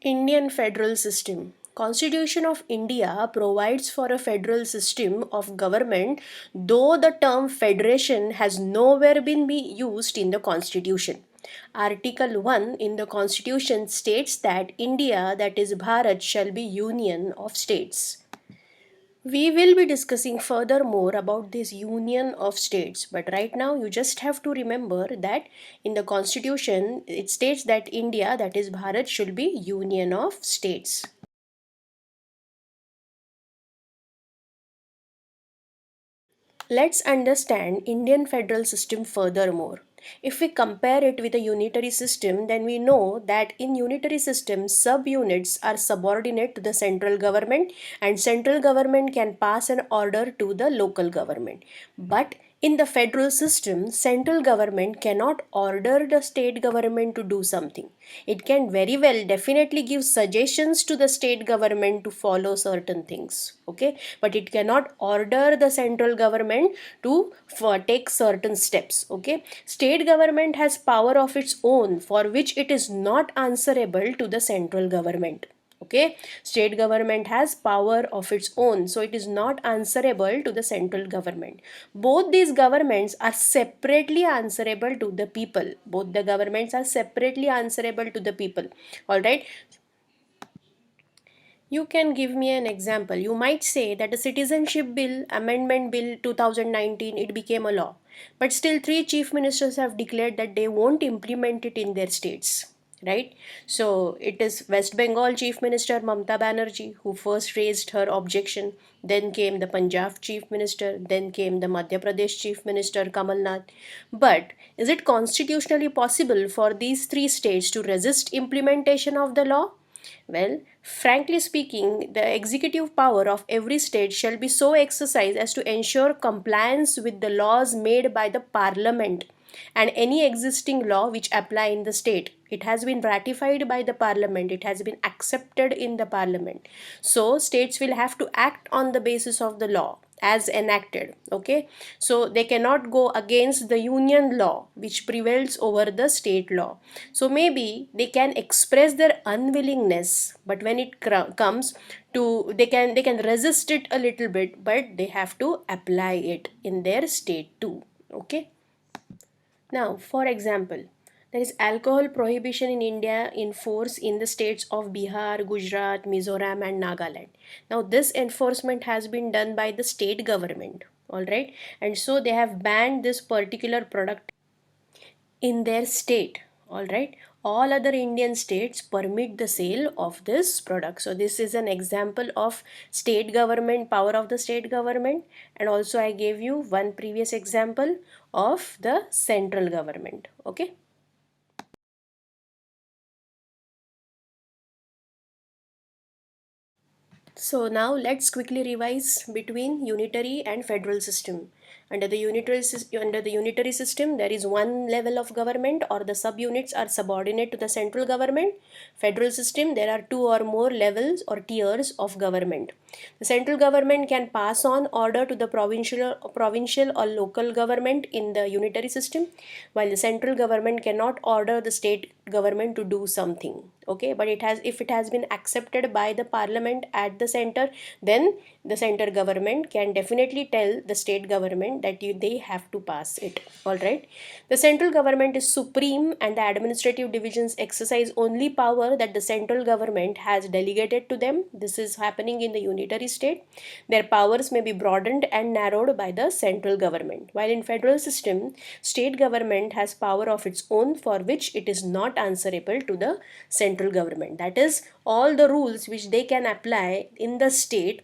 Indian federal system. Constitution of India provides for a federal system of government, though the term federation has nowhere been used in the constitution. Article 1 in the constitution states that India, that is Bharat, shall be union of states. We will be discussing further more about this union of states, but right now you just have to remember that in the constitution it states that India, that is Bharat, should be union of states. Let's understand Indian federal system furthermore. If we compare it with a unitary system, then we know that in unitary system, subunits are subordinate to the central government and central government can pass an order to the local government. But in the federal system, central government cannot order the state government to do something. It can very well definitely give suggestions to the state government to follow certain things, okay? But it cannot order the central government to take certain steps, okay? State government has power of its own for which it is not answerable to the central government. Okay, state government has power of its own, so it is not answerable to the central government. Both these governments are separately answerable to the people. Both the governments are separately answerable to the people. All right. You can give me an example. You might say that the citizenship bill, amendment bill 2019, it became a law. But still three chief ministers have declared that they won't implement it in their states. Right? So it is West Bengal Chief Minister Mamta Banerjee who first raised her objection. Then came the Punjab Chief Minister. Then came the Madhya Pradesh Chief Minister Kamal Nath. But is it constitutionally possible for these three states to resist implementation of the law? Well, frankly speaking, the executive power of every state shall be so exercised as to ensure compliance with the laws made by the parliament and any existing law which apply in the state. It has been ratified by the parliament, it has been accepted in the parliament. So states will have to act on the basis of the law as enacted, okay? So they cannot go against the union law which prevails over the state law. So maybe they can express their unwillingness, but when it comes to, they can resist it a little bit, but they have to apply it in their state too, okay? Now, for example, there is alcohol prohibition in India in force in the states of Bihar, Gujarat, Mizoram, and Nagaland. Now, this enforcement has been done by the state government, all right, and so they have banned this particular product in their state, all right. All other Indian states permit the sale of this product. So this is an example of state government, power of the state government, and also I gave you one previous example of the central government, okay. So now let's quickly revise between unitary and federal system. Under the unitary system, there is one level of government or the subunits are subordinate to the central government. Federal system, there are two or more levels or tiers of government. The central government can pass on order to the provincial or local government in the unitary system, while the central government cannot order the state government to do something, okay. But it has, if it has been accepted by the parliament at the center, then the center government can definitely tell the state government that they have to pass it, all right. The central government is supreme and the administrative divisions exercise only power that the central government has delegated to them. This is happening in the unitary state. Their powers may be broadened and narrowed by the central government, while in federal system, state government has power of its own for which it is not answerable to the central government. That is, all the rules which they can apply in the state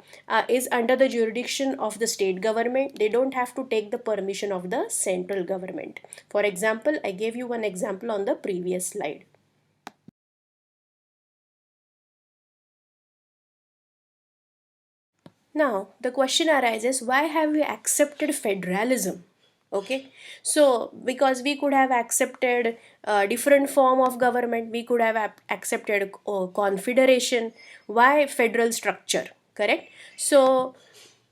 is under the jurisdiction of the state government. They don't have to take the permission of the central government. For example, I gave you one example on the previous slide. Now, the question arises, why have we accepted federalism? Okay, so because we could have accepted a different form of government, we could have accepted confederation. Why federal structure? Correct. So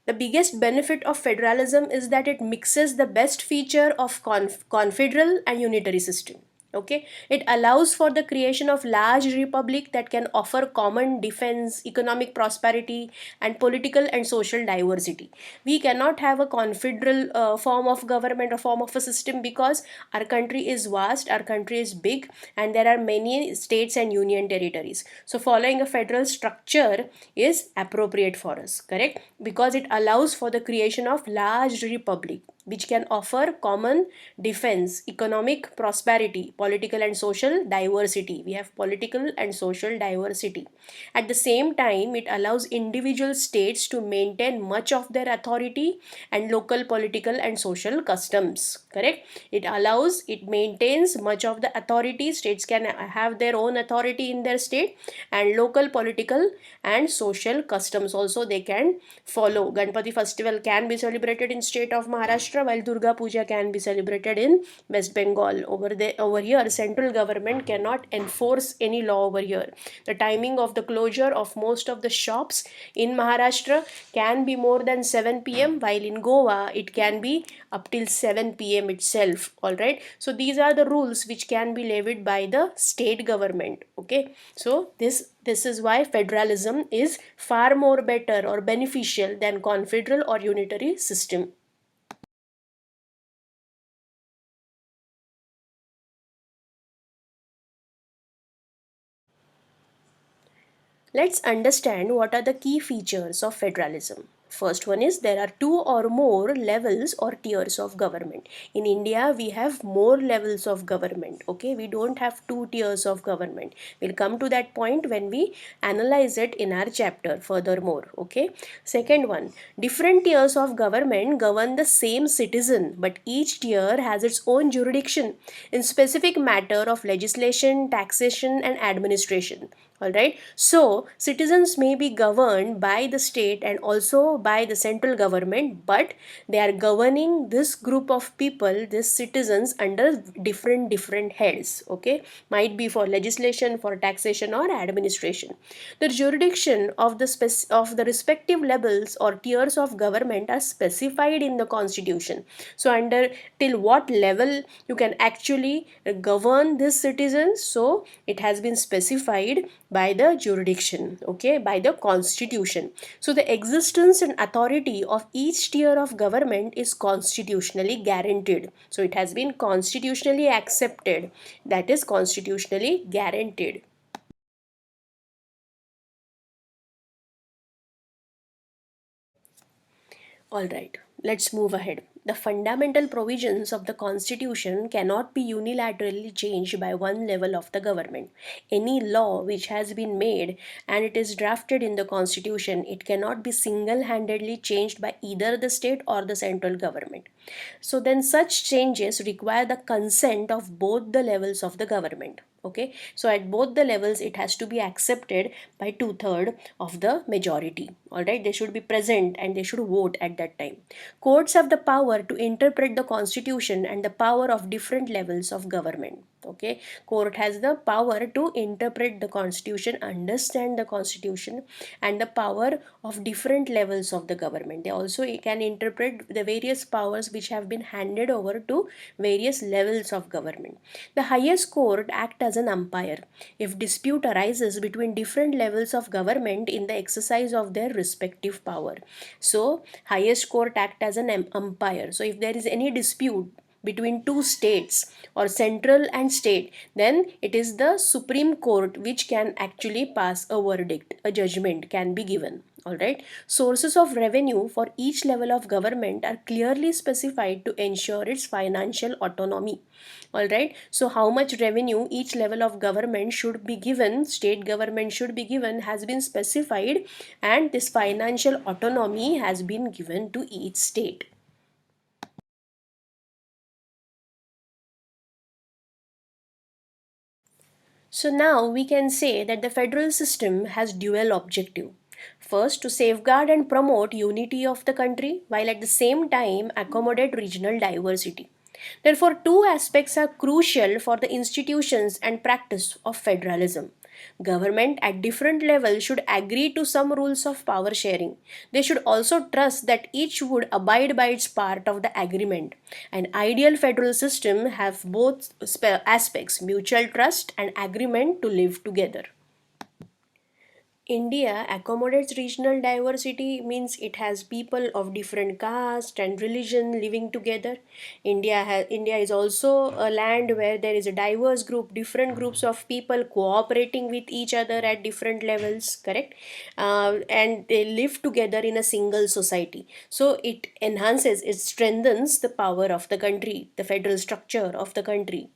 the biggest benefit of federalism is that it mixes the best feature of confederal and unitary system. Okay, it allows for the creation of large republic that can offer common defense, economic prosperity, and political and social diversity. We cannot have a confederal form of government or form of a system because our country is vast, our country is big, and there are many states and union territories. So following a federal structure is appropriate for us, correct, because it allows for the creation of large republic which can offer common defense, economic prosperity, political and social diversity. We have political and social diversity. At the same time, it allows individual states to maintain much of their authority and local political and social customs. Correct? It maintains much of the authority. States can have their own authority in their state, and local political and social customs also they can follow. Ganpati festival can be celebrated in state of Maharashtra, while Durga Puja can be celebrated in West Bengal. Over here, central government cannot enforce any law over here. The timing of the closure of most of the shops in Maharashtra can be more than 7 p.m., while in Goa it can be up till 7 p.m. itself. All right. So these are the rules which can be levied by the state government. Okay. So this is why federalism is far more better or beneficial than confederal or unitary system. Let's understand what are the key features of federalism. First one is there are two or more levels or tiers of government. In India, we have more levels of government. Okay, we don't have two tiers of government. We'll come to that point when we analyze it in our chapter furthermore. Okay, second one, different tiers of government govern the same citizen, but each tier has its own jurisdiction in specific matter of legislation, taxation, and administration. All right, so citizens may be governed by the state and also by the central government, but they are governing this group of people, these citizens, under different heads. Okay, might be for legislation, for taxation, or administration. The jurisdiction of of the respective levels or tiers of government are specified in the constitution. So under till what level you can actually govern these citizens, so it has been specified by the jurisdiction, okay, by the constitution. So the existence and authority of each tier of government is constitutionally guaranteed. So it has been constitutionally accepted, that is constitutionally guaranteed. All right, let's move ahead. The fundamental provisions of the Constitution cannot be unilaterally changed by one level of the government. Any law which has been made and it is drafted in the Constitution, it cannot be single handedly changed by either the state or the central government. So then such changes require the consent of both the levels of the government. Okay, so at both the levels it has to be accepted by two-thirds of the majority. All right, they should be present and they should vote at that time. Courts have the power to interpret the constitution and the power of different levels of government. Okay, court has the power to interpret the constitution, understand the constitution, and the power of different levels of the government. They also can interpret the various powers which have been handed over to various levels of government. The highest court act as an umpire if dispute arises between different levels of government in the exercise of their respective power. So highest court act as an umpire. So if there is any dispute between two states or central and state, then it is the Supreme Court which can actually pass a verdict, a judgment can be given. All right, sources of revenue for each level of government are clearly specified to ensure its financial autonomy. All right, so how much revenue each level of government should be given, state government should be given, has been specified, and this financial autonomy has been given to each state. So now we can say that the federal system has dual objective. First, to safeguard and promote unity of the country while at the same time accommodate regional diversity. Therefore, two aspects are crucial for the institutions and practice of federalism. Government at different levels should agree to some rules of power sharing. They should also trust that each would abide by its part of the agreement. An ideal federal system have both aspects, mutual trust and agreement to live together. India accommodates regional diversity means it has people of different caste and religion living together. India is also a land where there is a diverse group, different groups of people cooperating with each other at different levels, correct? And they live together in a single society. So it enhances, it strengthens the power of the country, the federal structure of the country.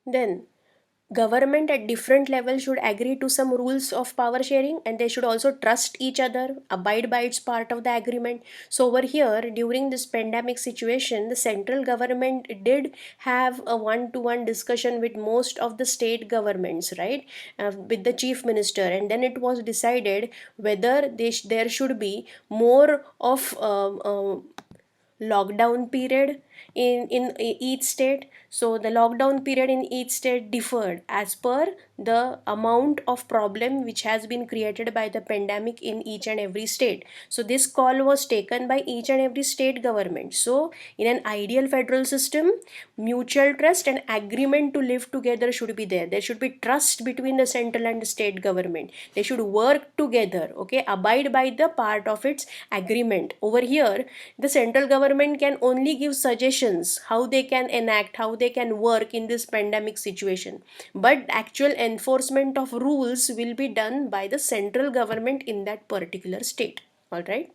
Then government at different levels should agree to some rules of power sharing, and they should also trust each other, abide by its part of the agreement. So over here during this pandemic situation, the central government did have a one to one discussion with most of the state governments, right? With the chief minister, and then it was decided whether there should be more of lockdown period in each state. So the lockdown period in each state differed as per the amount of problem which has been created by the pandemic in each and every state. So this call was taken by each and every state government. So in an ideal federal system, mutual trust and agreement to live together should be there. There should be trust between the central and the state government. They should work together, okay, abide by the part of its agreement. Over here the central government can only give suggestions how they can enact, how they can work in this pandemic situation, but actual enforcement of rules will be done by the central government in that particular state. All right.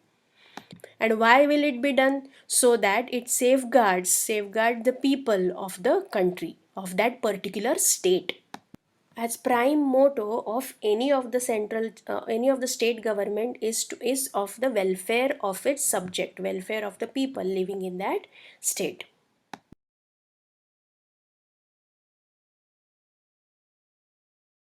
And why will it be done? So that it safeguard the people of the country, of that particular state. As prime motto of any of the state government is of the welfare of its subject, welfare of the people living in that state.